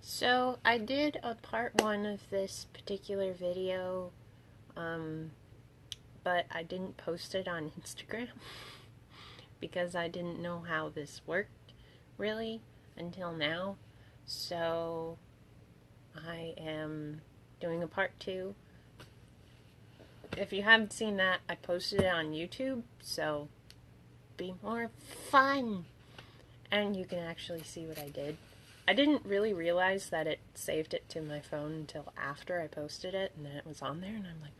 So I did a part one of this particular video, um, but I didn't post it on Instagram because I didn't know how this worked really until now. So I am doing a part two. If you haven't seen that, I posted it on YouTube, so be more fun. And you can actually see what I did. I didn't really realize that it saved it to my phone until after I posted it, and then it was on there, and I'm like,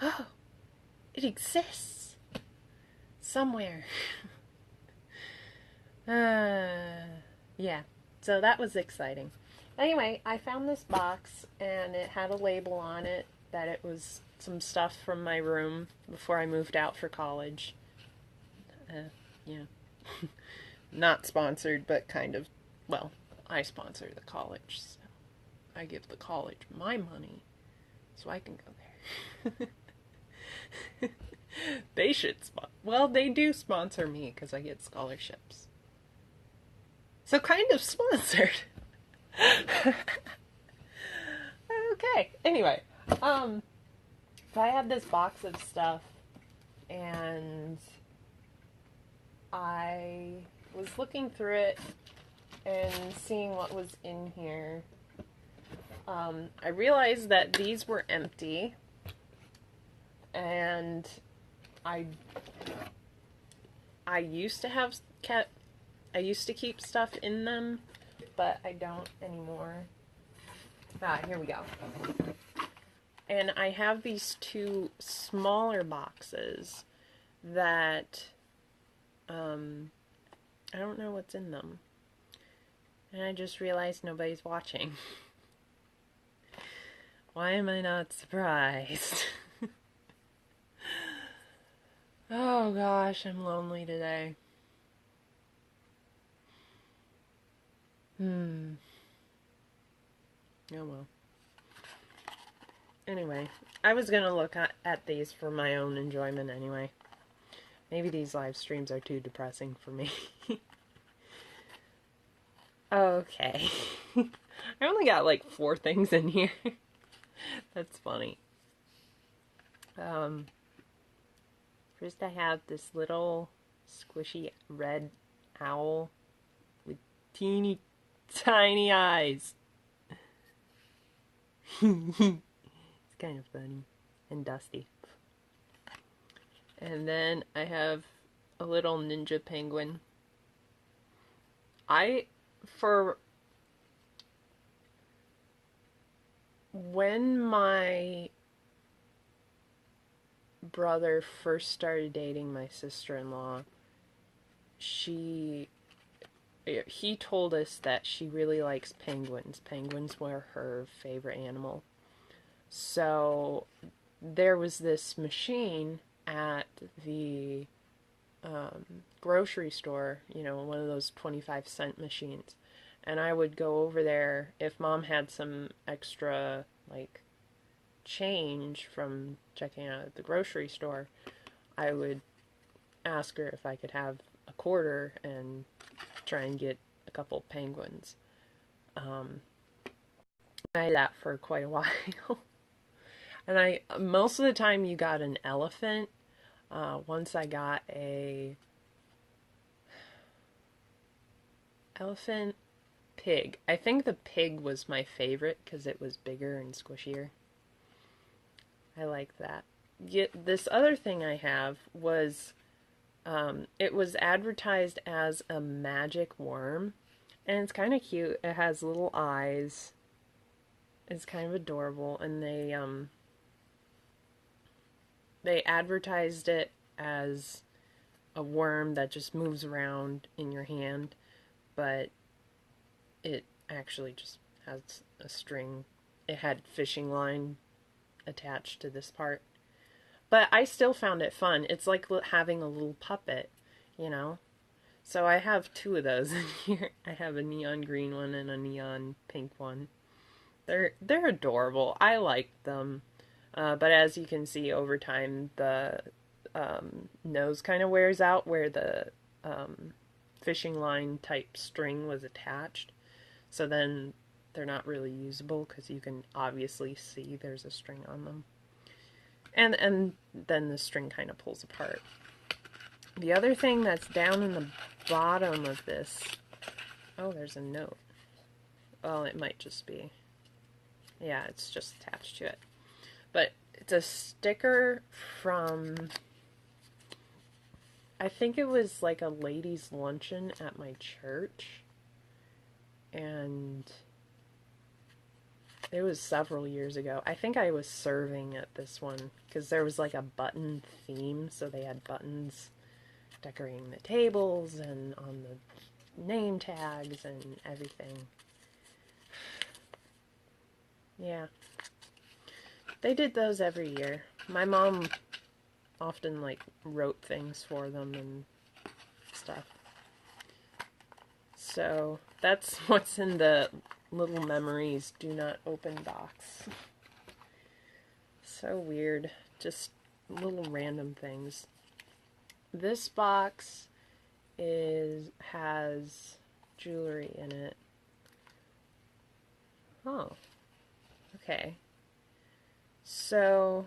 oh, it exists somewhere. Yeah, so that was exciting. Anyway, I found this box, and it had a label on it that it was some stuff from my room before I moved out for college. Yeah. Not sponsored, but kind of, well, I sponsor the college, so I give the college my money so I can go there. They should well, they do sponsor me because I get scholarships. So kind of sponsored. Okay. Anyway, so I had this box of stuff and I was looking through it and seeing what was in here. I realized that these were empty, and I used to have kept I used to keep stuff in them, but I don't anymore. Here we go. And I have these two smaller boxes that I don't know what's in them. And I just realized nobody's watching. Why am I not surprised? Oh gosh, I'm lonely today. Oh well. Anyway, I was gonna look at these for my own enjoyment anyway. Maybe these live streams are too depressing for me. Okay. I only got like 4 things in here. That's funny. First I have this little squishy red owl with teeny tiny eyes. It's kind of funny and dusty. And then I have a little ninja penguin. For when my brother first started dating my sister-in-law, he told us that she really likes penguins. Penguins were her favorite animal. So there was this machine at the grocery store, one of those 25-cent machines. And I would go over there if mom had some extra, like, change from checking out at the grocery store. I would ask her if I could have a quarter and try and get a couple penguins. I did that for quite a while. And most of the time you got an elephant. Once I got a elephant pig. I think the pig was my favorite because it was bigger and squishier. I like that. This other thing I have was, it was advertised as a magic worm, and it's kind of cute. It has little eyes. It's kind of adorable, and they advertised it as a worm that just moves around in your hand, but it actually just has a string. It had fishing line attached to this part. But I still found it fun. It's like having a little puppet, you know? So I have 2 of those in here. I have a neon green one and a neon pink one. They're adorable. I like them. But as you can see over time, the nose kind of wears out where the fishing line type string was attached. So then they're not really usable because you can obviously see there's a string on them. And then the string kind of pulls apart. The other thing that's down in the bottom of this, oh, there's a note. Well, it might just be, yeah, it's just attached to it. But it's a sticker from, I think it was like a ladies' luncheon at my church. And it was several years ago. I think I was serving at this one because there was like a button theme, so they had buttons decorating the tables and on the name tags and everything. Yeah. They did those every year. My mom often like wrote things for them and stuff. So that's what's in the little memories do not open box. So weird. Just little random things. This box has jewelry in it. Oh. Okay. So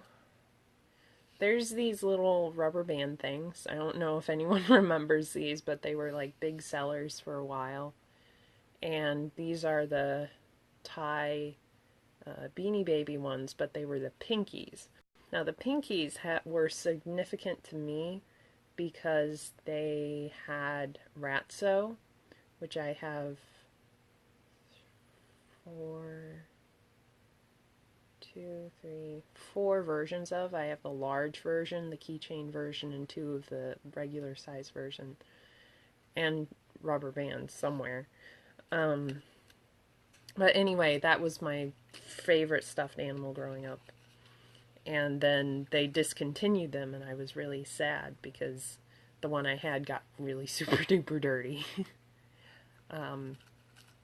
there's these little rubber band things. I don't know if anyone remembers these, but they were like big sellers for a while. And these are the Thai Beanie Baby ones, but they were the pinkies. Now the pinkies were significant to me because they had Ratso, which I have four versions of. I have the large version, the keychain version, and 2 of the regular size version, and rubber bands somewhere. But anyway, that was my favorite stuffed animal growing up. And then they discontinued them, and I was really sad because the one I had got really super duper dirty.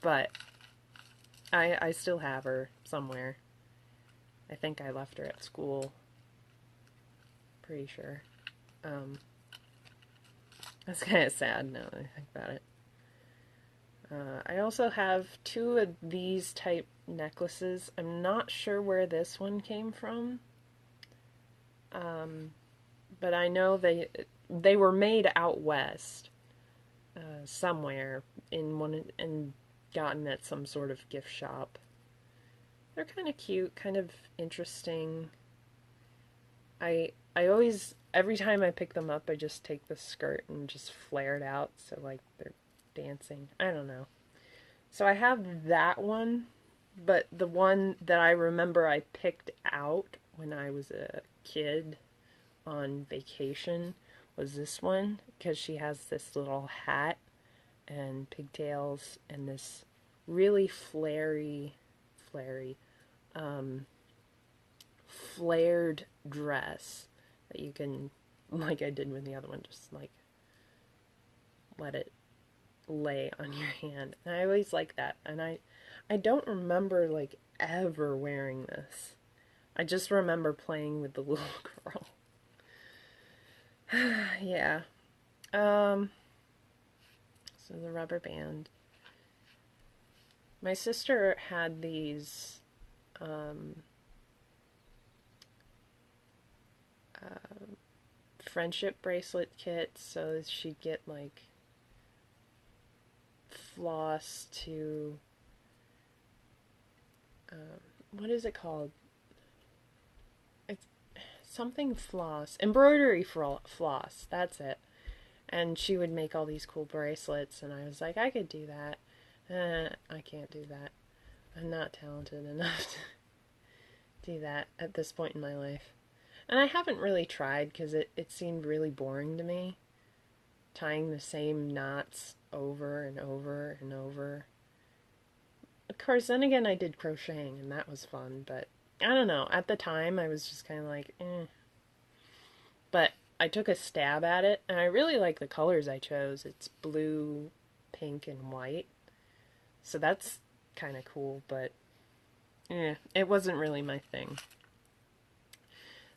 But I still have her somewhere. I think I left her at school. Pretty sure. That's kind of sad now that I think about it. I also have 2 of these type necklaces. I'm not sure where this one came from. But I know they were made out west. Somewhere and gotten at some sort of gift shop. They're kind of cute, kind of interesting. I always, every time I pick them up, I just take the skirt and just flare it out, so like they're dancing. I don't know. So I have that one, but the one that I remember I picked out when I was a kid on vacation was this one, because she has this little hat and pigtails and this really flared dress that you can, like I did with the other one, just like let it lay on your hand. And I always like that. And I don't remember like ever wearing this. I just remember playing with the little girl. Yeah. So the rubber band. My sister had these friendship bracelet kits, so she'd get like floss to what is it called? It's something floss, embroidery floss, that's it. And she would make all these cool bracelets, and I was like, I could do that. I can't do that. I'm not talented enough to do that at this point in my life. And I haven't really tried because it seemed really boring to me. Tying the same knots over and over and over. Of course, then again, I did crocheting, and that was fun, but I don't know. At the time, I was just kind of like, eh. But I took a stab at it, and I really like the colors I chose. It's blue, pink, and white. So that's kind of cool, but it wasn't really my thing.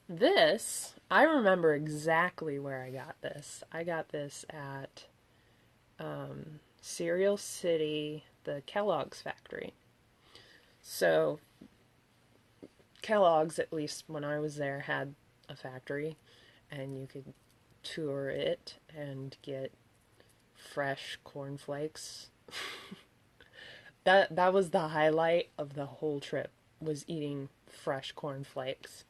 This, I remember exactly where I got this. I got this at Cereal City, the Kellogg's factory. So Kellogg's, at least when I was there, had a factory, and you could tour it and get fresh cornflakes. That was the highlight of the whole trip, was eating fresh cornflakes.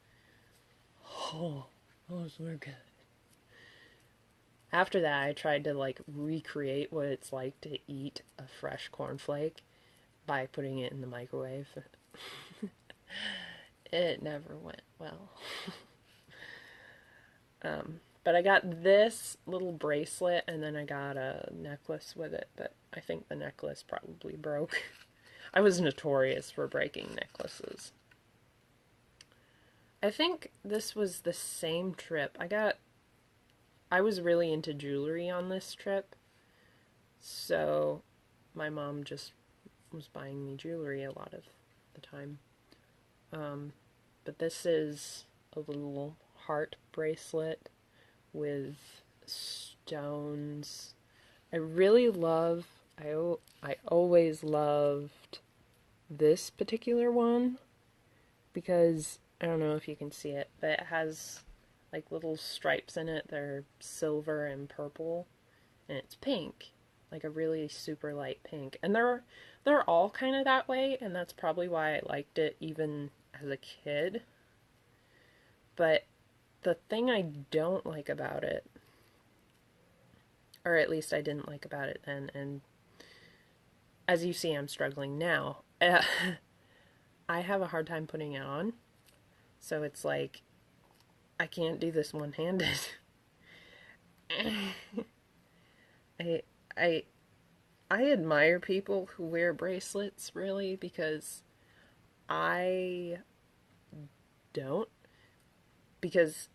Oh, those were good. After that, I tried to like recreate what it's like to eat a fresh cornflake by putting it in the microwave. It never went well. But I got this little bracelet, and then I got a necklace with it, but I think the necklace probably broke. I was notorious for breaking necklaces. I think this was the same trip. I was really into jewelry on this trip, so my mom just was buying me jewelry a lot of the time. But this is a little heart bracelet with stones. I always loved this particular one because, I don't know if you can see it, but it has like little stripes in it. They're silver and purple, and it's pink, like a really super light pink. And they're all kind of that way, and that's probably why I liked it even as a kid. But the thing I don't like about it, or at least I didn't like about it then, and as you see, I'm struggling now. I have a hard time putting it on, so it's like I can't do this one-handed. I admire people who wear bracelets, really, because I don't. Because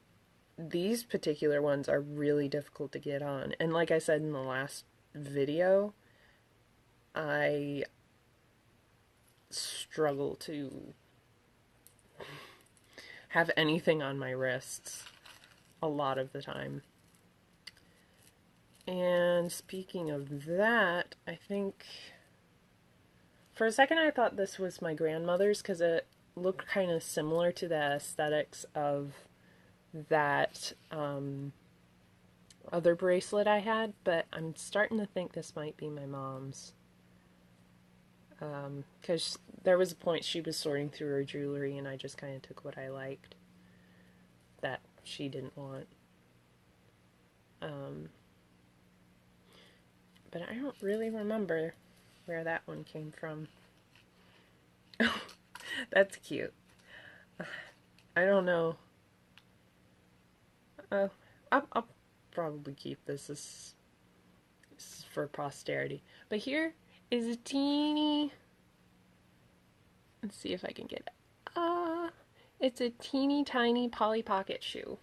these particular ones are really difficult to get on. And like I said in the last video, I struggle to have anything on my wrists a lot of the time. And speaking of that, I think for a second I thought this was my grandmother's because it looked kind of similar to the aesthetics of that other bracelet I had, but I'm starting to think this might be my mom's. Because there was a point she was sorting through her jewelry and I just kind of took what I liked that she didn't want. But I don't really remember where that one came from. Oh, that's cute. I don't know. I'll probably keep this. This is for posterity. But here is a teeny... Let's see if I can get it. It's a teeny tiny Polly Pocket shoe.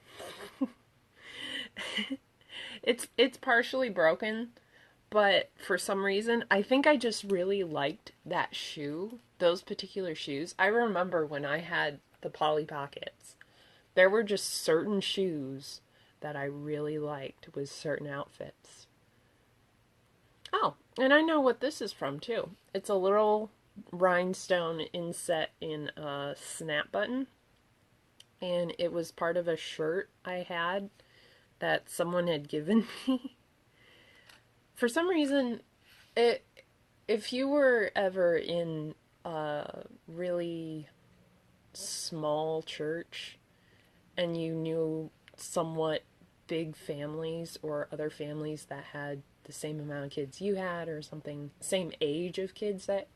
It's partially broken, but for some reason, I think I just really liked that shoe, those particular shoes. I remember when I had the Polly Pockets, there were just certain shoes that I really liked with certain outfits. Oh, and I know what this is from too. It's a little rhinestone inset in a snap button, and it was part of a shirt I had that someone had given me. For some reason, if you were ever in a really small church and you knew somewhat big families or other families that had the same amount of kids you had or something, same age of kids that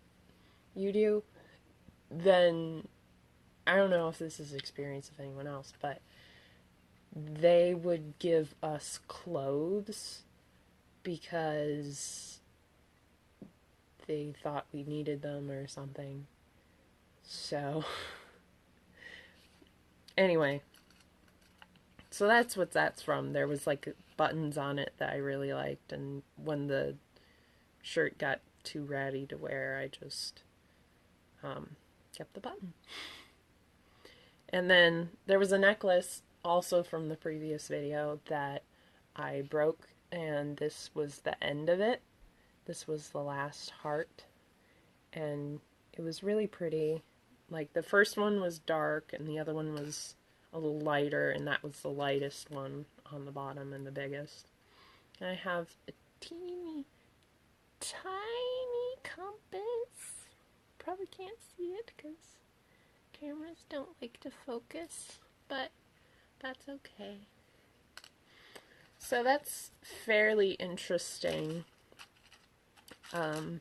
you do, then I don't know if this is the experience of anyone else, but they would give us clothes because they thought we needed them or something. So, anyway, so that's what that's from. There was like buttons on it that I really liked, and when the shirt got too ratty to wear, I just kept the button. And then there was a necklace also from the previous video that I broke, and this was the end of it. This was the last heart, and it was really pretty. Like, the first one was dark, and the other one was a little lighter, and that was the lightest one on the bottom and the biggest. And I have a teeny, tiny compass. Probably can't see it because cameras don't like to focus, but that's okay. So that's fairly interesting. I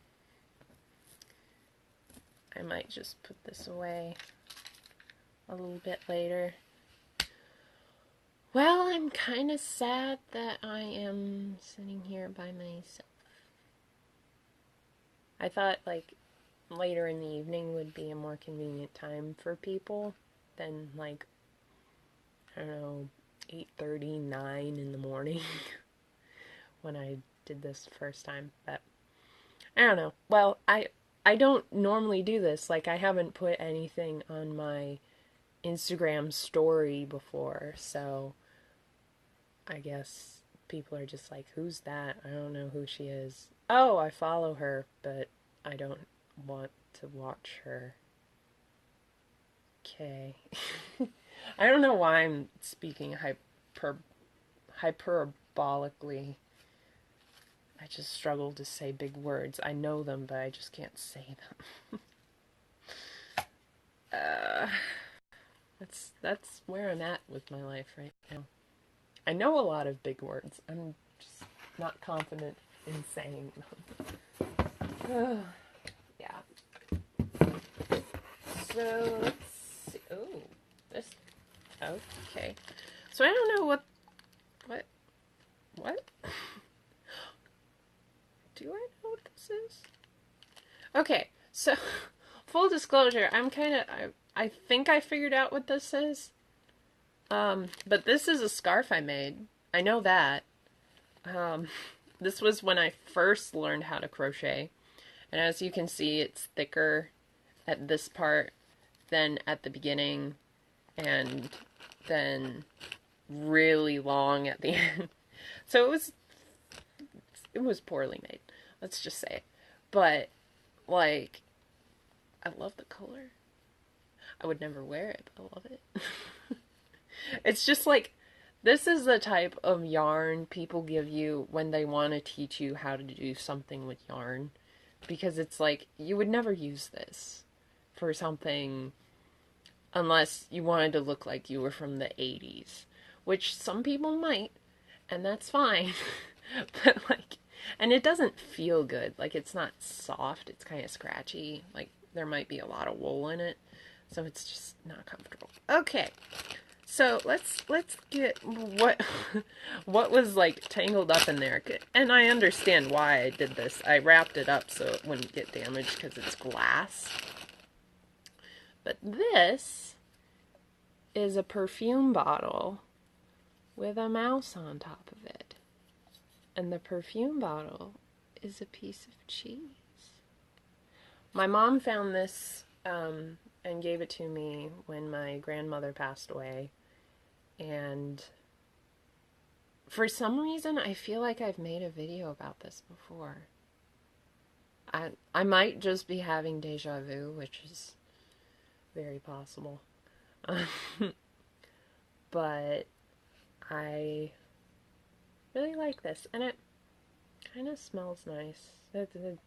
might just put this away a little bit later. Well, I'm kind of sad that I am sitting here by myself. I thought, like, later in the evening would be a more convenient time for people than, like, I don't know, 8:30, 9 in the morning when I did this the first time. But I don't know. Well, I don't normally do this. Like, I haven't put anything on my Instagram story before, so I guess people are just like, who's that? I don't know who she is. Oh, I follow her, but I don't want to watch her. Okay. I don't know why I'm speaking hyperbolically. I just struggle to say big words. I know them, but I just can't say them. That's where I'm at with my life right now. I know a lot of big words. I'm just not confident in saying them. Yeah. So let's see. Oh, this. Okay. So I don't know what. Do I know what this is? Okay. So, full disclosure, I think I figured out what this is. But this is a scarf I made. I know that. This was when I first learned how to crochet. And as you can see, it's thicker at this part than at the beginning, and then really long at the end. So it was poorly made. Let's just say it. But, like, I love the color. I would never wear it, but I love it. It's just like, this is the type of yarn people give you when they want to teach you how to do something with yarn. Because it's like, you would never use this for something unless you wanted to look like you were from the 80s. Which some people might, and that's fine. But, like, and it doesn't feel good. Like, it's not soft, it's kind of scratchy. Like, there might be a lot of wool in it, so it's just not comfortable. Okay. So let's get what was like tangled up in there. And I understand why I did this. I wrapped it up so it wouldn't get damaged because it's glass. But this is a perfume bottle with a mouse on top of it. And the perfume bottle is a piece of cheese. My mom found this and gave it to me when my grandmother passed away. And for some reason, I feel like I've made a video about this before. I might just be having deja vu, which is very possible. But I really like this, and it kind of smells nice. It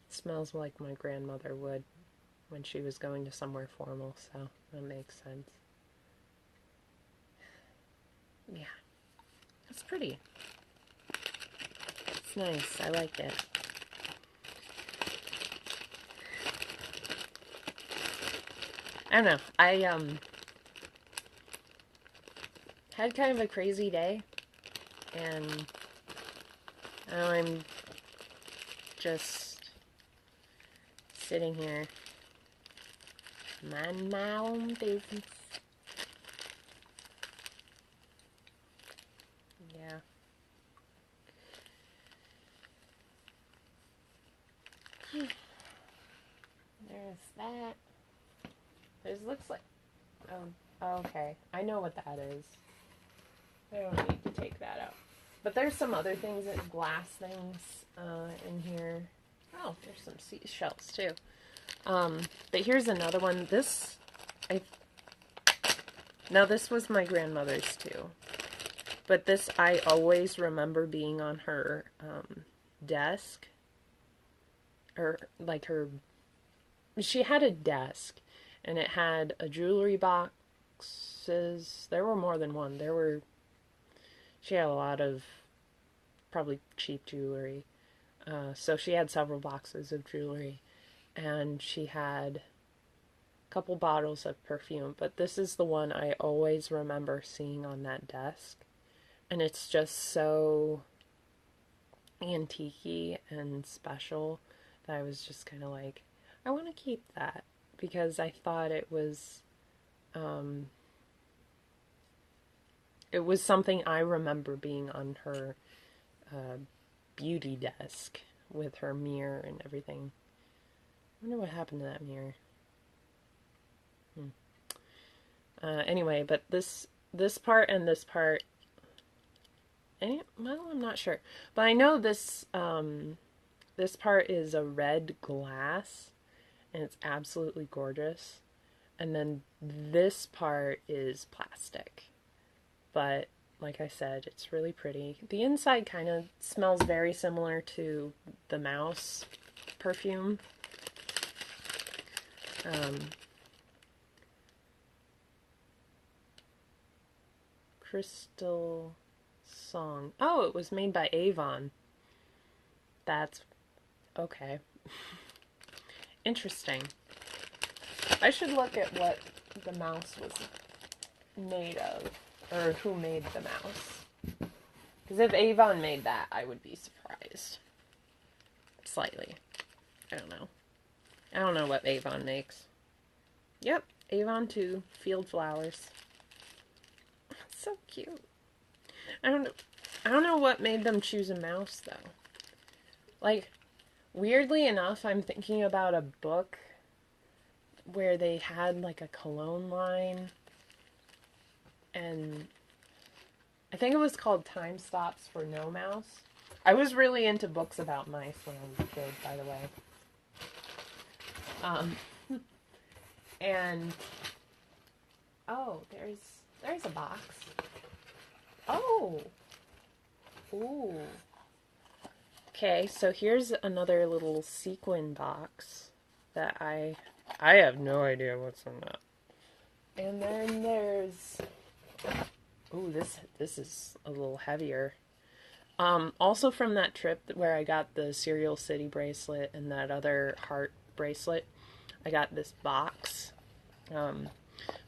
smells like my grandmother would when she was going to somewhere formal, so that makes sense. Yeah, it's pretty. It's nice. I like it. I don't know. I had kind of a crazy day, and now I'm just sitting here, mind my own business. Yeah. There's that. This looks like... Oh, okay. I know what that is. I don't need to take that out. But there's some other things, glass things in here. Oh, there's some seashells too. But here's another one. Now this was my grandmother's too. But this, I always remember being on her desk. Or, like, she had a desk. And it had a jewelry boxes. There were more than one. She had a lot of probably cheap jewelry. So she had several boxes of jewelry. And she had a couple bottles of perfume. But this is the one I always remember seeing on that desk. And it's just so antique-y and special that I was just kind of like, I want to keep that. Because I thought it was something I remember being on her beauty desk with her mirror and everything. I wonder what happened to that mirror. Anyway, but this part and this part, well, I'm not sure, but I know this this part is a red glass, and it's absolutely gorgeous. And then this part is plastic, but like I said, it's really pretty. The inside kind of smells very similar to the Mouse perfume. Crystal Song. Oh, it was made by Avon. That's okay. Interesting. I should look at what the mouse was made of, or who made the mouse. Because if Avon made that, I would be surprised. Slightly. I don't know. I don't know what Avon makes. Yep, Avon 2, Field Flowers. That's so cute. I don't know what made them choose a mouse, though. Like, weirdly enough, I'm thinking about a book where they had like a cologne line, and I think it was called Time Stops for No Mouse. I was really into books about mice when I was a kid, by the way. And oh, there's a box. Oh, ooh. Okay, so here's another little sequin box that I have no idea what's in that. And then there's, ooh, this is a little heavier. Also from that trip where I got the Cereal City bracelet and that other heart bracelet, I got this box.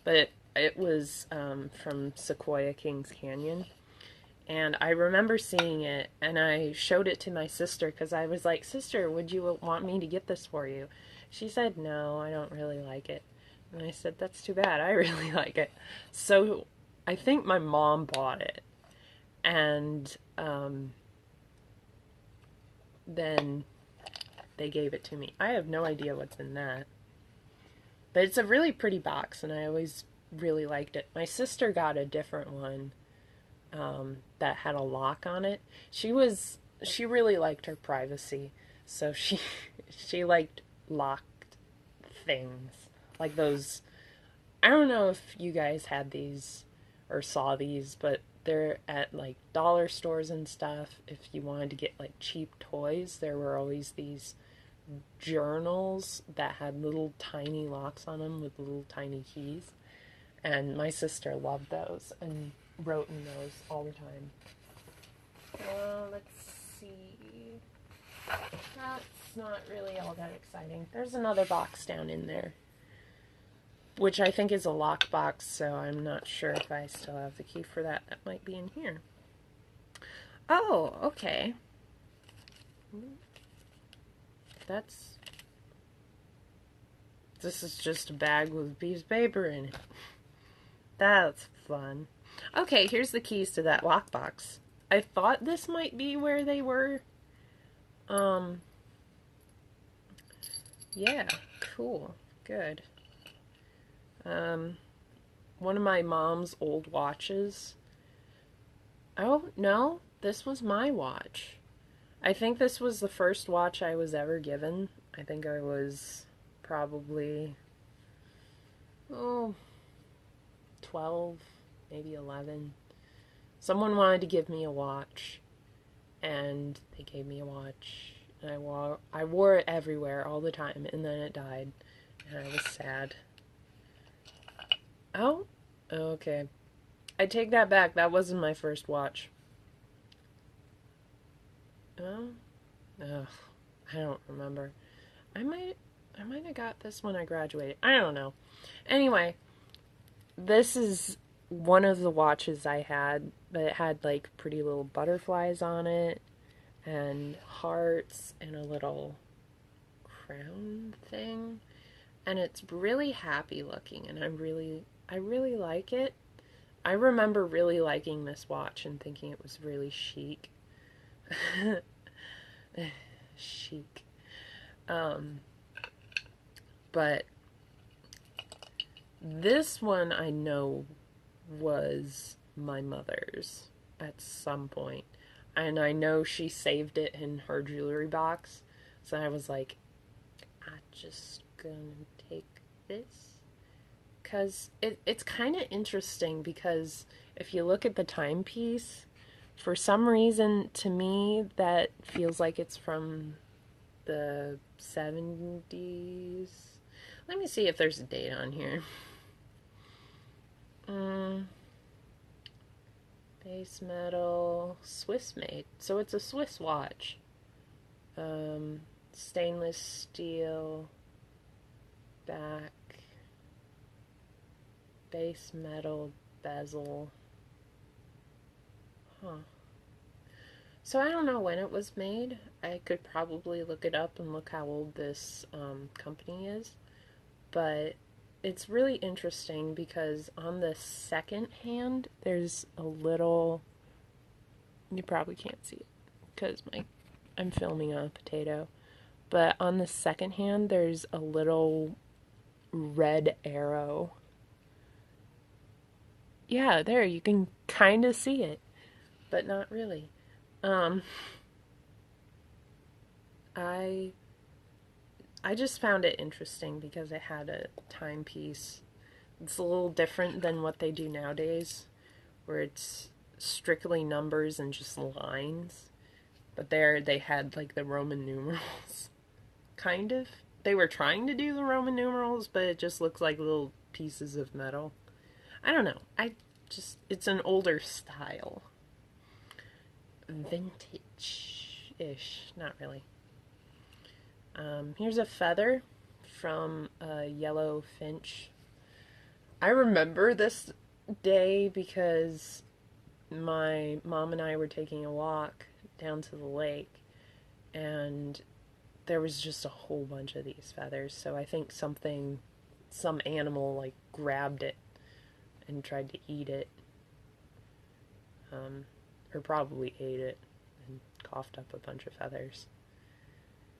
But it was from Sequoia Kings Canyon. And I remember seeing it, and I showed it to my sister because I was like, "Sister, would you want me to get this for you?" She said, "No, I don't really like it." And I said, "That's too bad. I really like it." So I think my mom bought it. And then they gave it to me. I have no idea what's in that. But it's a really pretty box, and I always really liked it. My sister got a different one that had a lock on it. She really liked her privacy, so she liked locked things. Like those, I don't know if you guys had these or saw these, but they're at like dollar stores and stuff. If you wanted to get like cheap toys, there were always these journals that had little tiny locks on them with little tiny keys. And my sister loved those and wrote in those all the time. Let's see. That's not really all that exciting. There's another box down in there, which I think is a lock box, so I'm not sure if I still have the key for that. That might be in here. Oh, okay. This is just a bag with a piece of paper in it. That's fun. Okay, here's the keys to that lockbox. I thought this might be where they were. Yeah, cool. Good. One of my mom's old watches. Oh, no. this was my watch. I think this was the first watch I was ever given. I think I was probably, 12, maybe 11. Someone wanted to give me a watch, and they gave me a watch. And I wore it everywhere all the time, and then it died, and I was sad. Oh, okay. I take that back. That wasn't my first watch. Oh, ugh, I don't remember. I might have got this when I graduated. I don't know. Anyway, this is one of the watches I had, but it had like pretty little butterflies on it and hearts and a little crown thing. And it's really happy looking, and I really like it. I remember really liking this watch and thinking it was really chic. Chic. But this one I know was my mother's at some point. And I know she saved it in her jewelry box. So I was like, I'm just gonna take this. Because it's kind of interesting, because if you look at the timepiece, for some reason, to me, that feels like it's from the 70s. Let me see if there's a date on here. Base metal, Swiss made. So it's a Swiss watch. Stainless steel, back, base metal, bezel. Huh. So I don't know when it was made. I could probably look it up and look how old this company is. But it's really interesting because on the second hand, there's a little... You probably can't see it because I'm filming on a potato. But on the second hand, there's a little red arrow. Yeah, there, you can kind of see it, but not really. I just found it interesting because it had a timepiece. It's a little different than what they do nowadays, where it's strictly numbers and just lines. But there they had like the Roman numerals. Kind of. They were trying to do the Roman numerals, but it just looks like little pieces of metal. I don't know. It's an older style. Vintage-ish. Not really. Here's a feather from a yellow finch. I remember this day because my mom and I were taking a walk down to the lake, and there was just a whole bunch of these feathers. So I think some animal like grabbed it and tried to eat it, or probably ate it and coughed up a bunch of feathers.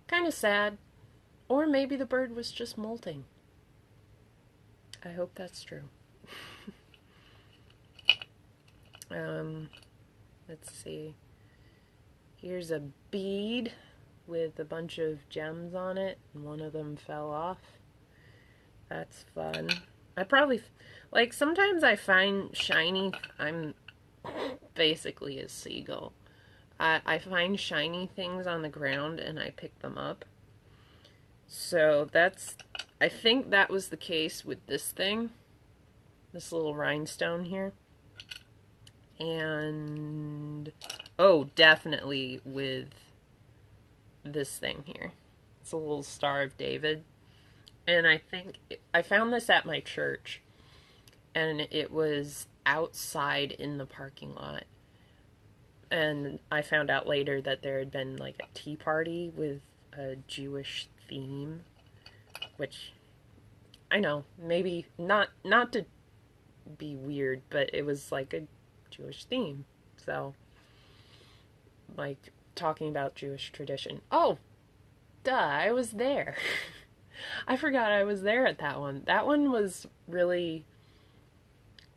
Kind of sad. Or maybe the bird was just molting. I hope that's true. Let's see. Here's a bead with a bunch of gems on it, and one of them fell off. That's fun. I probably, like, sometimes I find shiny, I'm basically a seagull. I find shiny things on the ground and I pick them up. So I think that was the case with this thing. This little rhinestone here. And, oh, definitely with this thing here. It's a little Star of David. And I think, I found this at my church. And it was outside in the parking lot. And I found out later that there had been like a tea party with a Jewish theme, which I know, maybe not to be weird, but it was like a Jewish theme. So, like, talking about Jewish tradition. Oh, duh, I was there. I forgot I was there at that one. That one was really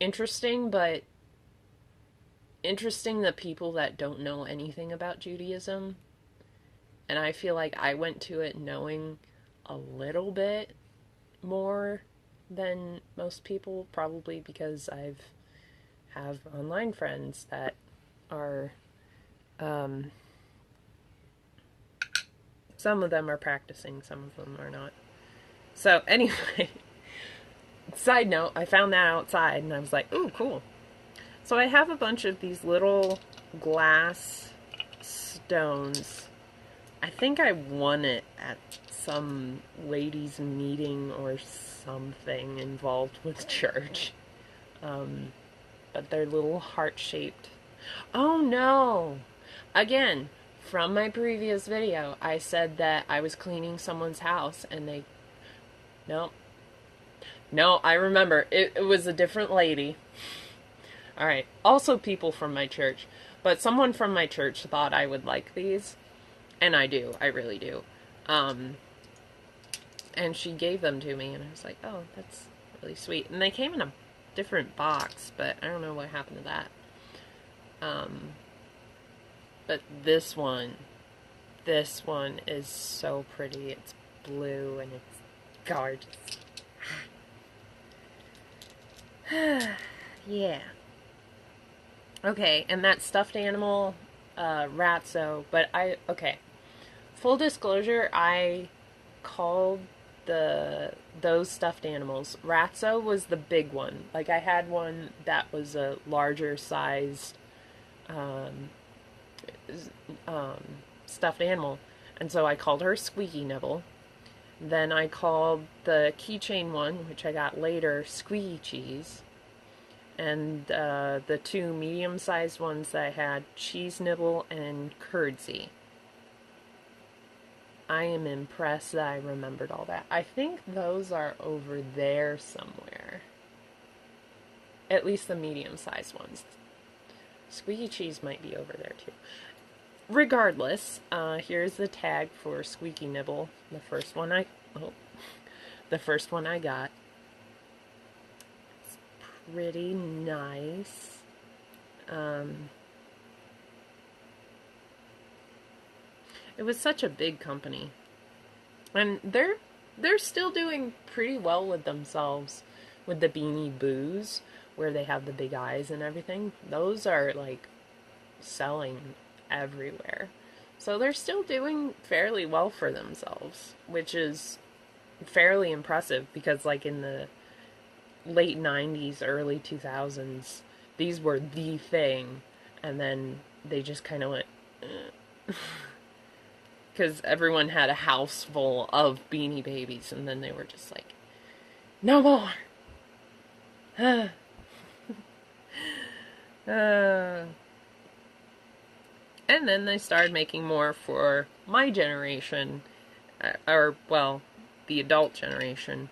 interesting, but interesting the people that don't know anything about Judaism. And I feel like I went to it knowing a little bit more than most people, probably because have online friends that are, some of them are practicing, some of them are not. So anyway, side note, I found that outside and I was like, ooh, cool. So I have a bunch of these little glass stones. I think I won it at some ladies' meeting or something involved with church. But they're little heart-shaped. Oh no! Again, from my previous video, I said that I was cleaning someone's house and they... No. No, I remember. It was a different lady. Alright, also people from my church. But someone from my church thought I would like these. And I do. I really do. And she gave them to me, and I was like, oh, that's really sweet. And they came in a different box, but I don't know what happened to that. But this one is so pretty. It's blue, and it's gorgeous. Yeah. Okay, and that stuffed animal, Ratso, but okay. Full disclosure, I called those stuffed animals. Ratso was the big one. Like, I had one that was a larger sized stuffed animal, and so I called her Squeaky Nibble. Then I called the keychain one, which I got later, Squeaky Cheese. And the two medium-sized ones that I had, Cheese Nibble and Curdsy. I am impressed that I remembered all that. I think those are over there somewhere. At least the medium-sized ones. Squeaky Cheese might be over there too. Regardless, here's the tag for Squeaky Nibble. The first one I got. It's pretty nice. It was such a big company. And they're still doing pretty well with themselves with the Beanie Boos, where they have the big eyes and everything. Those are like selling everywhere. So they're still doing fairly well for themselves, which is fairly impressive because like in the late 90s, early 2000s, these were the thing, and then they just kind of went because everyone had a house full of Beanie Babies, and then they were just like, no more. And then they started making more for my generation, or, well, the adult generation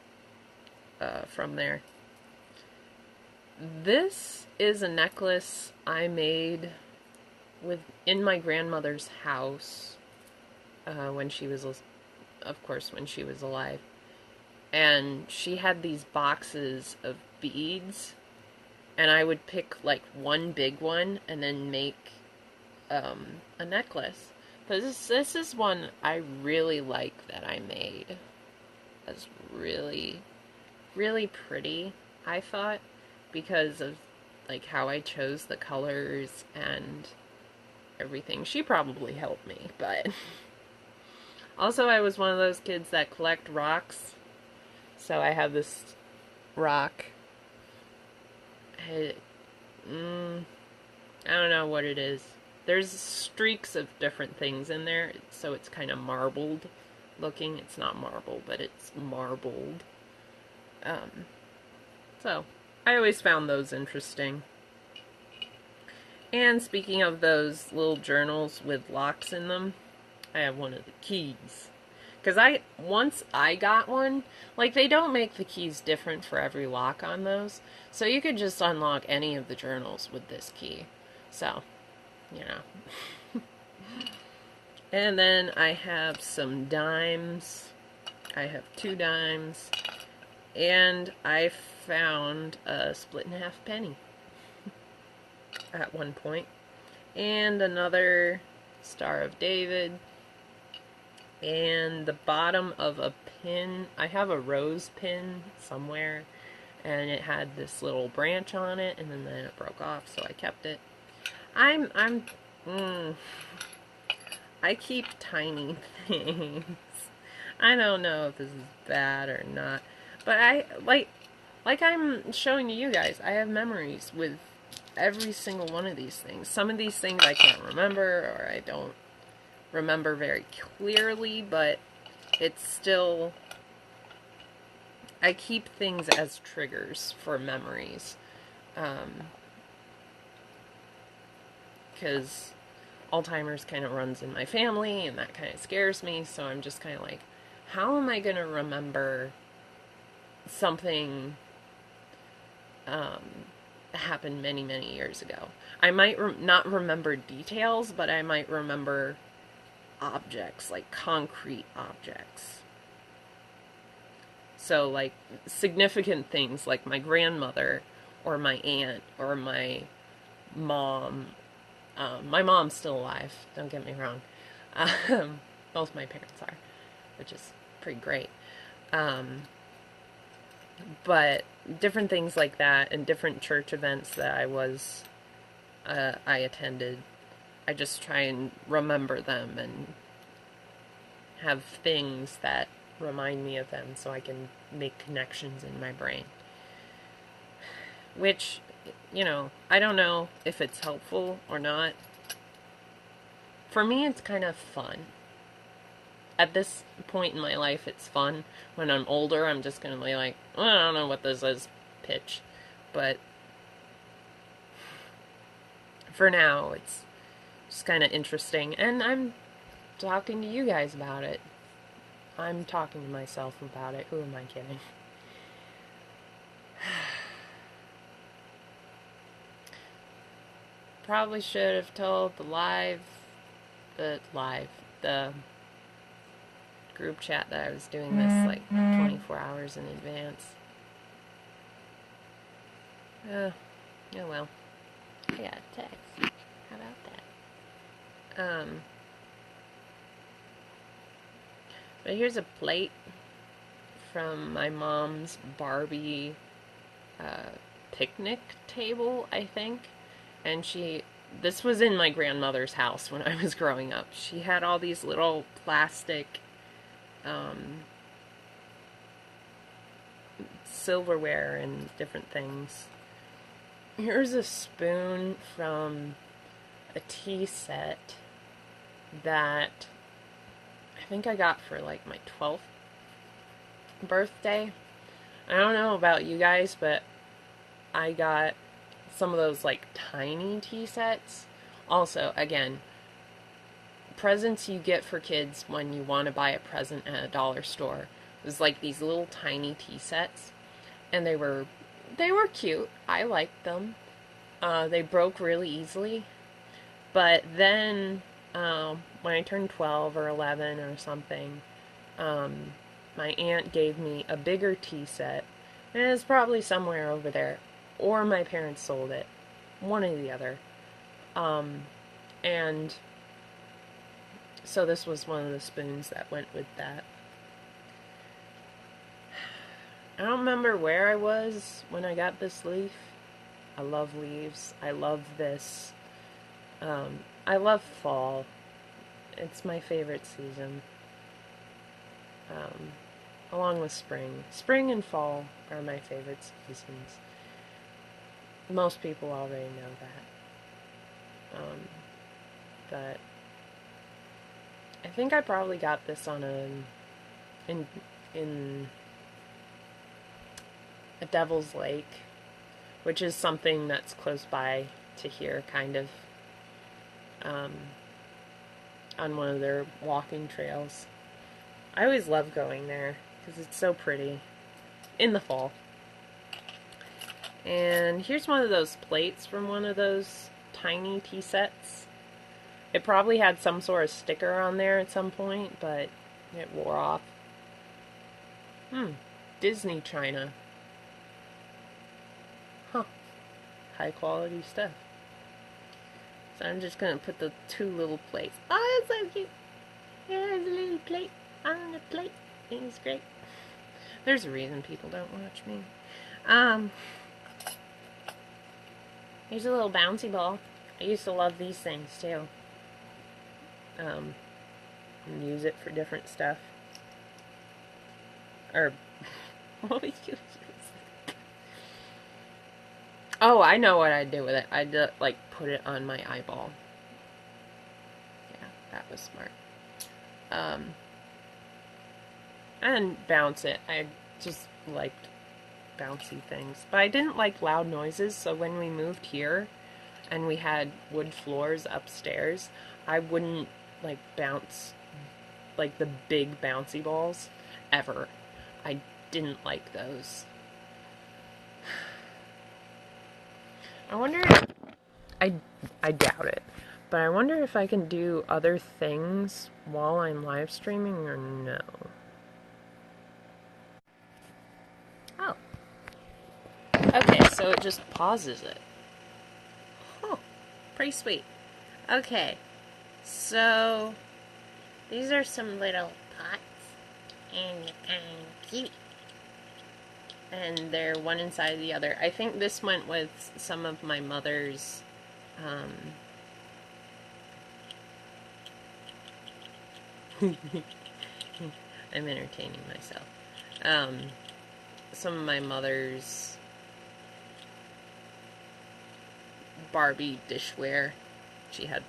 from there. This is a necklace I made in my grandmother's house when she was, of course, when she was alive. And she had these boxes of beads, and I would pick like one big one and then make a necklace. This is one I really like that I made. It's really, really pretty, I thought, because of like how I chose the colors and everything. She probably helped me, but also I was one of those kids that collect rocks. So I have this rock. I don't know what it is. There's streaks of different things in there, so it's kind of marbled looking. It's not marble, but it's marbled. So I always found those interesting. And speaking of those little journals with locks in them, I have one of the keys. Because once I got one, like, they don't make the keys different for every lock on those. So you could just unlock any of the journals with this key. So, you know. And then I have some dimes. I have 2 dimes. And I found a split in half penny. at one point. And another Star of David. And the bottom of a pin, I have a rose pin somewhere, and it had this little branch on it, and then it broke off, so I kept it. I keep tiny things. I don't know if this is bad or not, but I, like I'm showing to you guys, I have memories with every single one of these things. Some of these things I can't remember, or I don't remember very clearly, but it's still, I keep things as triggers for memories, because Alzheimer's kind of runs in my family, and that kind of scares me, so I'm just kind of like, how am I going to remember something happened many, many years ago? I might not remember details, but I might remember objects, like concrete objects. So, like, significant things like my grandmother, or my aunt, or my mom. My mom's still alive, don't get me wrong. Both my parents are, which is pretty great. But different things like that, and different church events that I attended, I just try and remember them and have things that remind me of them so I can make connections in my brain. Which, you know, I don't know if it's helpful or not. For me, it's kind of fun. At this point in my life, it's fun. When I'm older, I'm just going to be like, well, I don't know what this is, pitch. But for now, it's just kind of interesting. And I'm talking to you guys about it. I'm talking to myself about it. Who am I kidding? Probably should have told the group chat that I was doing this like 24 hours in advance. Oh well. I got a text. How about that? But here's a plate from my mom's Barbie picnic table, I think. And this was in my grandmother's house when I was growing up. She had all these little plastic silverware and different things. Here's a spoon from a tea set that I think I got for like my 12th birthday. I don't know about you guys, but I got some of those like tiny tea sets. Also, again, presents you get for kids when you want to buy a present at a dollar store. It was like these little tiny tea sets, and they were cute. I liked them. They broke really easily, but then when I turned 12 or 11 or something, my aunt gave me a bigger tea set, and it's probably somewhere over there, or my parents sold it, one or the other. And so this was one of the spoons that went with that. I don't remember where I was when I got this leaf. I love leaves. I love this. I love fall. It's my favorite season. Along with spring. Spring and fall are my favorite seasons. Most people already know that. But I think I probably got this on in a Devil's Lake, which is something that's close by to here, kind of, on one of their walking trails. I always love going there because it's so pretty in the fall. And here's one of those plates from one of those tiny tea sets. It probably had some sort of sticker on there at some point, but it wore off. Disney China. Huh. High quality stuff. So I'm just gonna put the 2 little plates. Oh, that's so cute. There's a little plate on the plate. It's great. There's a reason people don't watch me. Here's a little bouncy ball. I used to love these things too. And use it for different stuff. Or what would you use? Oh, I know what I'd do with it. I'd like put it on my eyeball. Yeah, that was smart. And bounce it. I just liked bouncy things. But I didn't like loud noises, so when we moved here and we had wood floors upstairs, I wouldn't like bounce like the big bouncy balls ever. I didn't like those. I wonder if, I doubt it, but I wonder if I can do other things while I'm live streaming or no. Oh. Okay, so it just pauses it. Oh, pretty sweet. Okay, so these are some little pots, and they're kind of cute. And they're one inside the other. I think this went with some of my mother's I'm entertaining myself. Some of my mother's Barbie dishware. She had,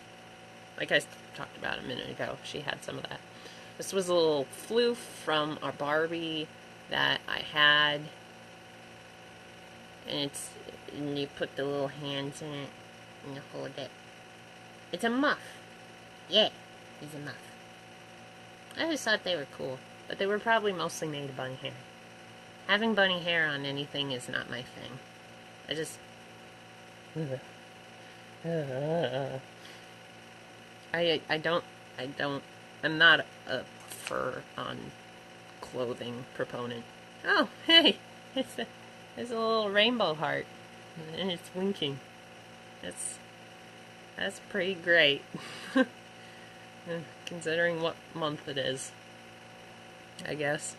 like I talked about a minute ago, she had some of that. This was a little floof from our Barbie that I had. And you put the little hands in it and you hold it. It's a muff. Yeah, it's a muff. I just thought they were cool, but they were probably mostly made of bunny hair. Having bunny hair on anything is not my thing. I just... I'm not a fur on clothing proponent. Oh, hey! It's a little rainbow heart. And it's winking. That's pretty great. Considering what month it is, I guess.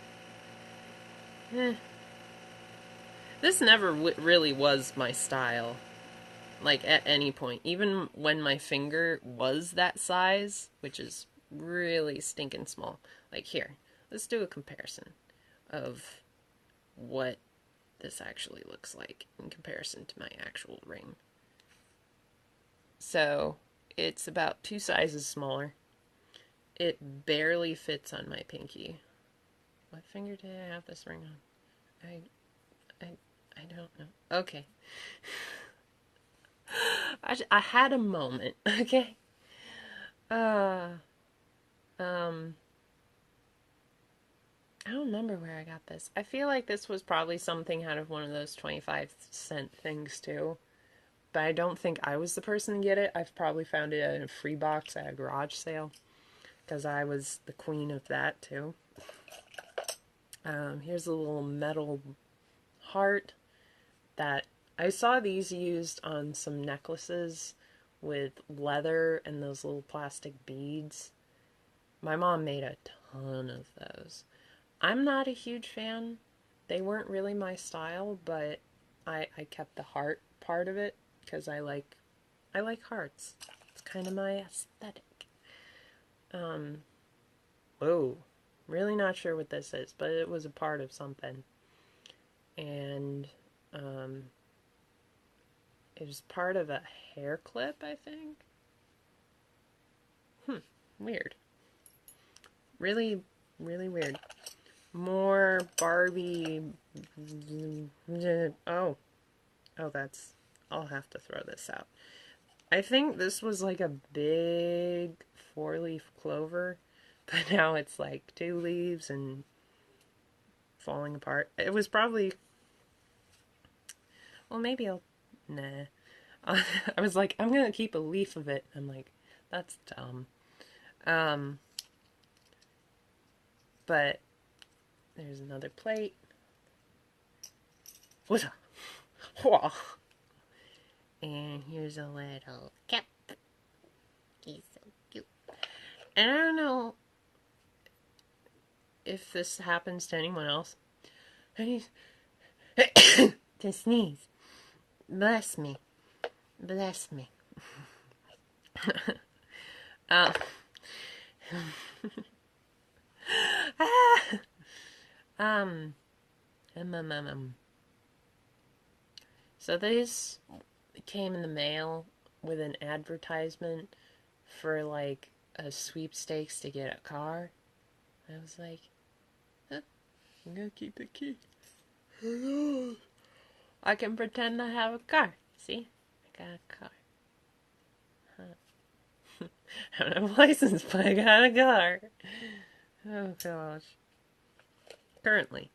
This never really was my style. Like, at any point. Even when my finger was that size, which is really stinking small. Like, here, let's do a comparison of what this actually looks like in comparison to my actual ring. So, it's about 2 sizes smaller. It barely fits on my pinky. What finger did I have this ring on? I don't know. Okay. I had a moment, okay? I don't remember where I got this. I feel like this was probably something out of one of those 25-cent things too. But I don't think I was the person to get it. I've probably found it in a free box at a garage sale. Because I was the queen of that too. Here's a little metal heart that I saw these used on some necklaces with leather and those little plastic beads. My mom made a ton of those. I'm not a huge fan. They weren't really my style, but I kept the heart part of it because I like hearts. It's kind of my aesthetic. Whoa. Really not sure what this is, but it was a part of something. And, it was part of a hair clip, I think. Weird. Really, really weird. More Barbie. Oh, that's... I'll have to throw this out. I think this was like a big 4-leaf clover, but now it's like 2 leaves and falling apart. It was probably... Well, maybe I'll... Nah. I was like, I'm gonna keep a leaf of it. I'm like, that's dumb. But there's another plate. What a... And here's a little cap. And I don't know if this happens to anyone else. I need to sneeze. Bless me. Bless me. uh, um, so this came in the mail with an advertisement for like a sweepstakes to get a car. I was like, huh, I'm gonna keep the key. I can pretend I have a car. See? I got a car. Huh. I don't have a license, but I got a car. Oh gosh. Currently,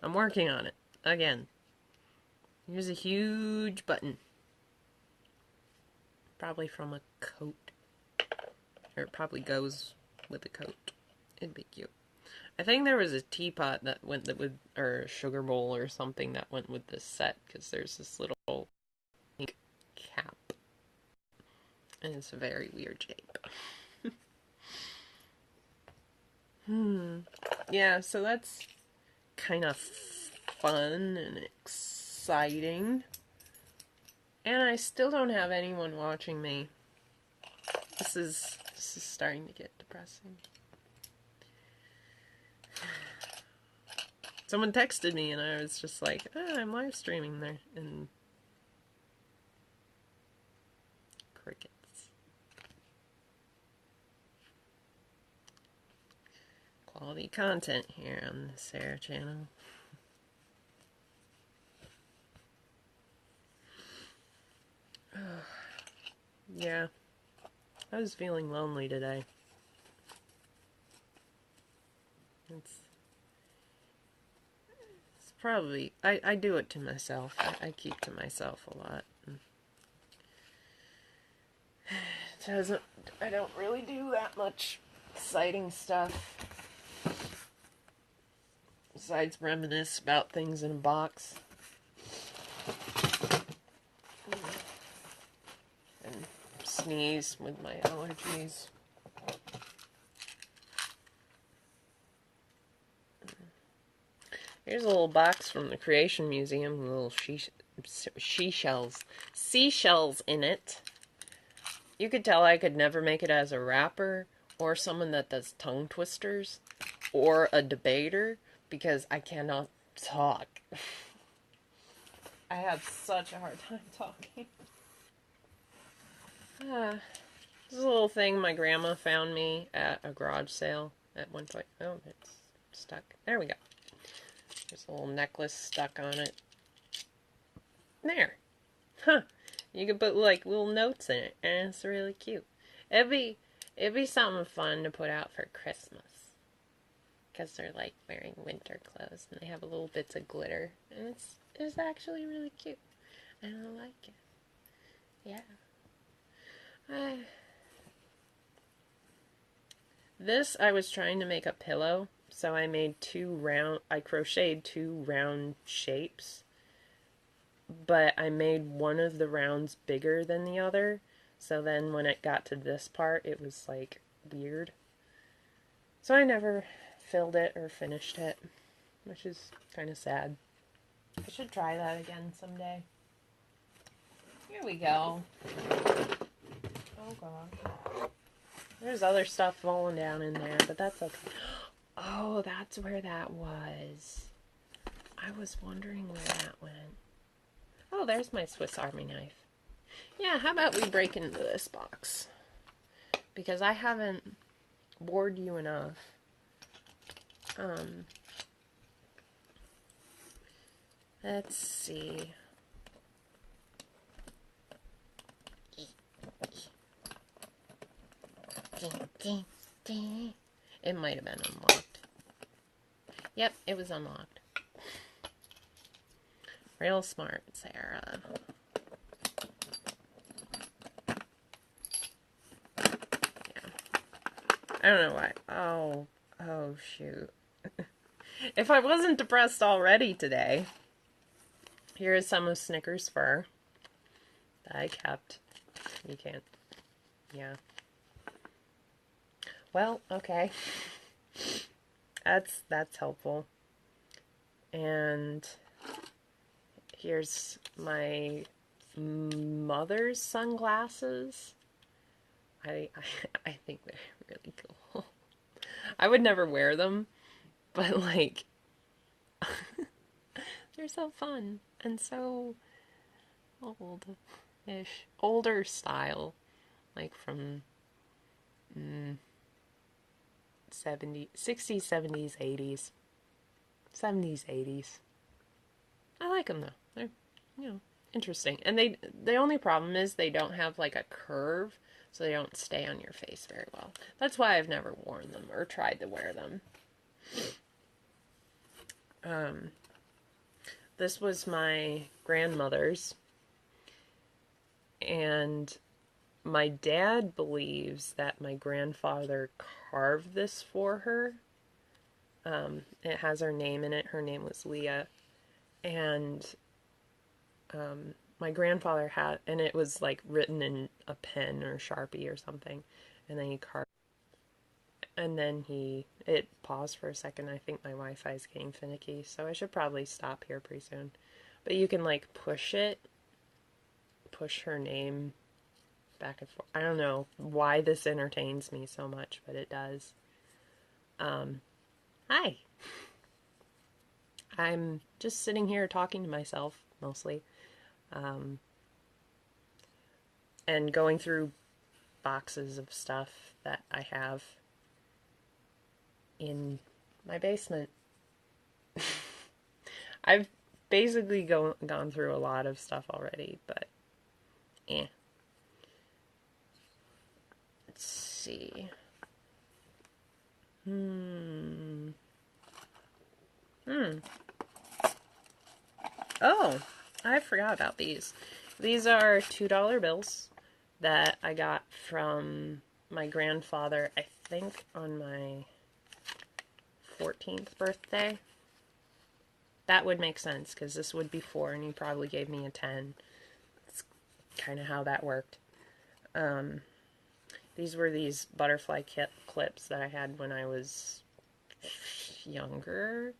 I'm working on it. Again. Here's a huge button. Probably from a coat. Or it probably goes with the coat. It'd be cute. I think there was a teapot that went with, or a sugar bowl or something that went with this set, because there's this little pink cap. And it's a very weird shape. Yeah, so that's kind of fun and exciting. And I still don't have anyone watching me. This is starting to get depressing. Someone texted me and I was just like, I'm live streaming there. And crickets. Quality content here on the Sarah channel. Yeah. I was feeling lonely today. It's probably, I do it to myself. I keep to myself a lot. I don't really do that much exciting stuff. Besides reminisce about things in a box. And sneeze with my allergies. Here's a little box from the Creation Museum with little seashells in it. You could tell I could never make it as a rapper, or someone that does tongue twisters, or a debater, because I cannot talk. I have such a hard time talking. This is a little thing my grandma found me at a garage sale at one point. Oh, it's stuck. There we go. There's a little necklace stuck on it. There. Huh. You could put like little notes in it, and it's really cute. It'd be something fun to put out for Christmas. Because they're like wearing winter clothes and they have little bits of glitter. And it's actually really cute. And I like it. Yeah. This, I was trying to make a pillow. So I made I crocheted two round shapes. But I made one of the rounds bigger than the other. So then when it got to this part, it was like weird. So I never filled it or finished it, which is kind of sad. I should try that again someday. Here we go. Oh gosh. There's other stuff falling down in there, but that's okay. Oh, that's where that was. I was wondering where that went. Oh, there's my Swiss Army knife. Yeah, how about we break into this box? Because I haven't bored you enough. Let's see. It might have been unlocked. Yep, it was unlocked. Real smart, Sarah. Yeah. I don't know why. Oh, shoot. If I wasn't depressed already today, here is some of Snickers' fur that I kept. You can't. Yeah. Well, okay. That's helpful. And here's my mother's sunglasses. I think they're really cool. I would never wear them, but like they're so fun and so old-ish, older style, like from 70s, 60s, 70s, 80s, 70s, 80s. I like them though. They're, you know, interesting. And the only problem is they don't have like a curve, so they don't stay on your face very well. That's why I've never worn them or tried to wear them. This was my grandmother's, and my dad believes that my grandfather carved this for her. It has her name in it. Her name was Leah. And my grandfather had, and it was like written in a pen or Sharpie or something. And then he carved, and then it paused for a second. I think my Wi-Fi is getting finicky, so I should probably stop here pretty soon. But you can like push her name back and forth. I don't know why this entertains me so much, but it does. Hi. I'm just sitting here talking to myself, mostly. And going through boxes of stuff that I have in my basement. I've basically gone through a lot of stuff already, but Let's see. Oh, I forgot about these. These are $2 bills that I got from my grandfather, I think on my 14th birthday. That would make sense, because this would be 4, and he probably gave me a 10. That's kind of how that worked. These were these butterfly clips that I had when I was younger.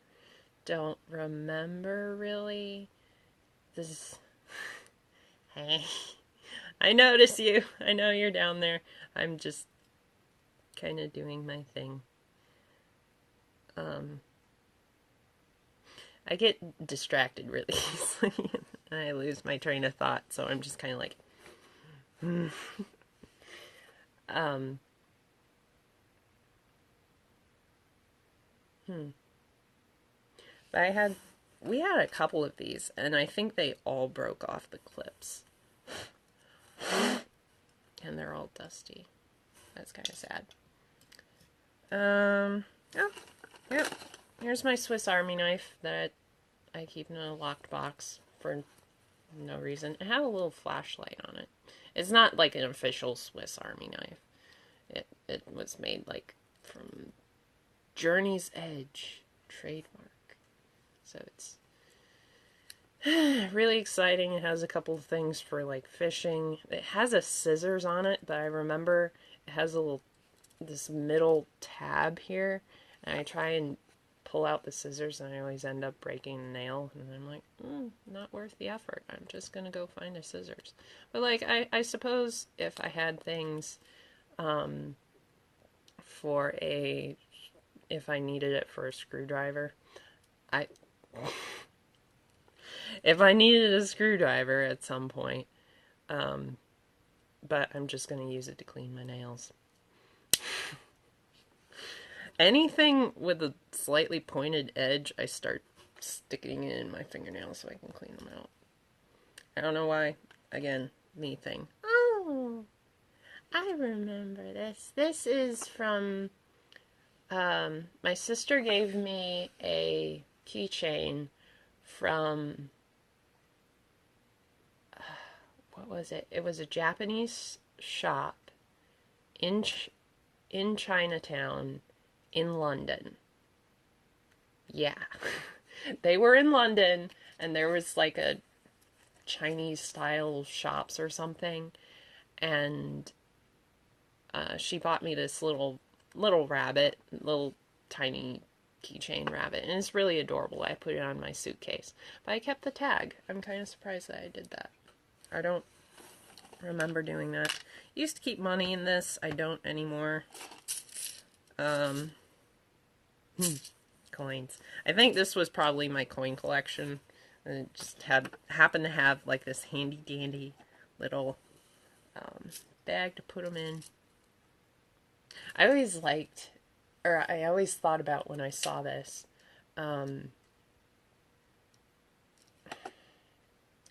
Don't remember, really. This is... Hey. I notice you. I know you're down there. I'm just kind of doing my thing. I get distracted really easily, and I lose my train of thought, so I'm just kind of like... But we had a couple of these, and I think they all broke off the clips. And they're all dusty. That's kind of sad. Oh, yep. Here's my Swiss Army knife that I keep in a locked box for no reason. It had a little flashlight on it. It's not like an official Swiss Army knife. It was made like from Journey's Edge trademark. So it's really exciting. It has a couple of things for like fishing. It has a scissors on it, but I remember it has this middle tab here, and I try and pull out the scissors, and I always end up breaking a nail, and I'm like, not worth the effort. I'm just gonna go find a scissors. But like, I suppose if I had things if I needed it for a screwdriver, if I needed a screwdriver at some point, but I'm just going to use it to clean my nails. Anything with a slightly pointed edge, I start sticking it in my fingernails so I can clean them out. I don't know why. Again, me thing. Oh, I remember this. This is from, my sister gave me a keychain from, what was it? It was a Japanese shop in Chinatown in London. Yeah. They were in London, and there was like a Chinese style shops or something, and she bought me this little little rabbit, little tiny keychain rabbit, and it's really adorable. I put it on my suitcase, but I kept the tag. I'm kind of surprised that I did that. I don't remember doing that. Used to keep money in this. I don't anymore. Coins. I think this was probably my coin collection. And it just happened to have like this handy dandy little bag to put them in. I always liked, or I always thought about when I saw this, I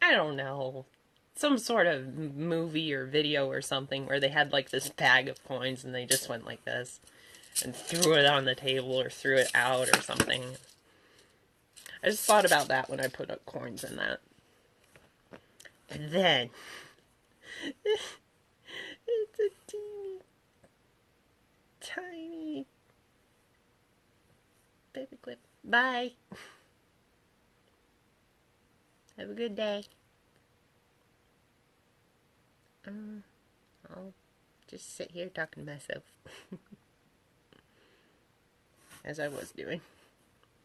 don't know, some sort of movie or video or something where they had like this bag of coins and they just went like this and threw it on the table or threw it out or something. I just thought about that when I put up coins in that. And then, it's a teeny, tiny paperclip. Bye. Have a good day. I'll just sit here talking to myself. As I was doing.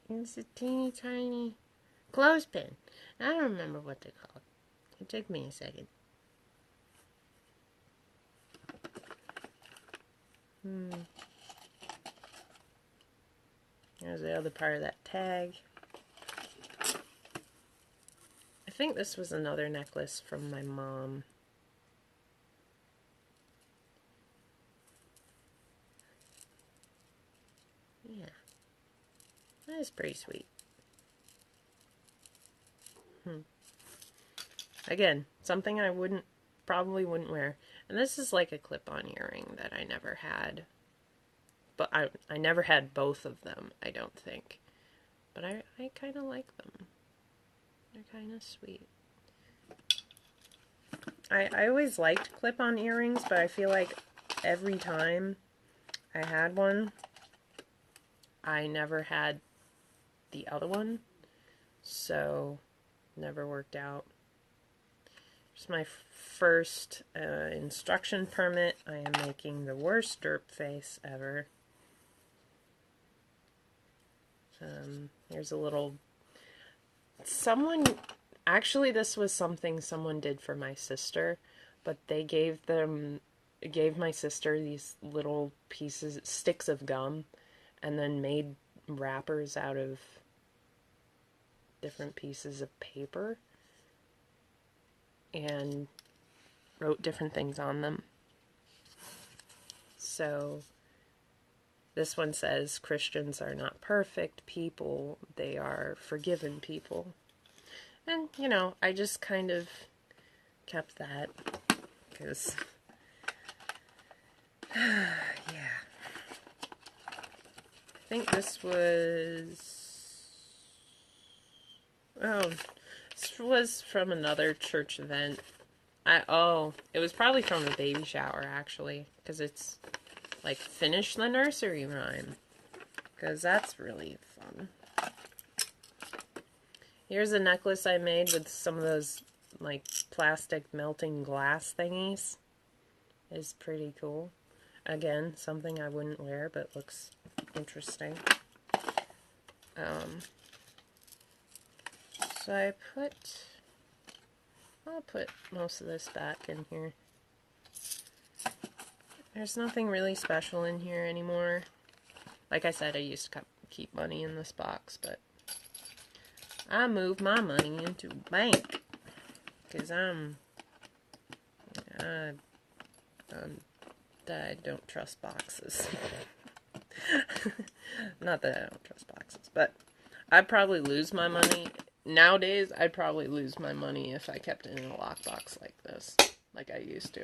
It's a teeny tiny clothespin. I don't remember what they're called. It took me a second. There's the other part of that tag. I think this was another necklace from my mom. Yeah. That is pretty sweet. Again, something I probably wouldn't wear. And this is like a clip-on earring that I never had. But I never had both of them, I don't think. But I kind of like them. They're kind of sweet. I always liked clip-on earrings, but I feel like every time I had one, I never had the other one, so never worked out. It's my first instruction permit. I am making the worst derp face ever. Here's a little... Actually, this was something someone did for my sister, but they gave my sister these little sticks of gum, and then made wrappers out of different pieces of paper and wrote different things on them. So this one says, Christians are not perfect people, they are forgiven people. And, you know, I just kind of kept that because, yeah. I think this was from another church event. It was probably from a baby shower, actually, because it's like finish the nursery rhyme, because that's really fun. Here's a necklace I made with some of those like plastic melting glass thingies. It's pretty cool. Again, something I wouldn't wear, but looks interesting. So I'll put most of this back in here. There's nothing really special in here anymore. Like I said, I used to keep money in this box, but I moved my money into a bank because I don't trust boxes. Not that I don't trust boxes, but I'd probably lose my money. Nowadays, I'd probably lose my money if I kept it in a lockbox like this, like I used to.